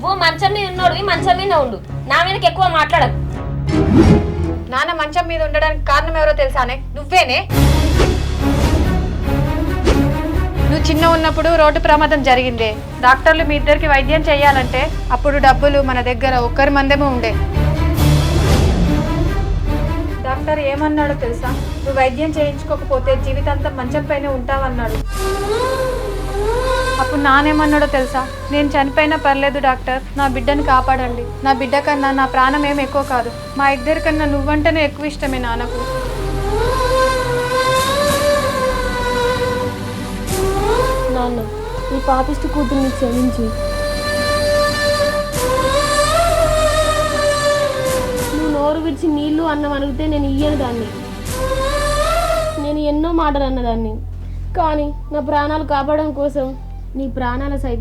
నువ్వు మంచం మీద ఉన్నోడివి మంచం మీద ఉండు, నా మీదకి ఎక్కువ మాట్లాడకు. నాన్న మంచం మీద ఉండడానికి కారణం ఎవరో తెలుసానే? నువ్వేనే. నువ్వు చిన్న ఉన్నప్పుడు రోడ్డు ప్రమాదం జరిగిందే, డాక్టర్లు మీ ఇద్దరికి వైద్యం చేయాలంటే అప్పుడు డబ్బులు మన దగ్గర ఒక్కరి మందేమో ఉండే. డాక్టర్ ఏమన్నాడో తెలుసా? నువ్వు వైద్యం చేయించుకోకపోతే జీవితాంతం మంచం పైన ఉంటావన్నాడు. అప్పుడు నానేమన్నాడో తెలుసా? నేను చనిపోయినా పర్లేదు డాక్టర్, నా బిడ్డను కాపాడండి. నా బిడ్డ కన్నా నా ప్రాణం ఏం ఎక్కువ కాదు, మా ఇద్దరికన్నా నువ్వంటేనే ఎక్కువ ఇష్టమే నాన్నకు. నాన్న, ఈ పాపిష్టి కూతుర్ని క్షమించి నువ్వు నోరు విడిచి నీళ్లు అన్నం అడిగితే నేను ఇయ్యను దాన్ని. నేను ఎన్నో మాటలు అన్నదాన్ని, కానీ నా ప్రాణాలు కాపాడడం కోసం నీ ప్రాణాల సైతం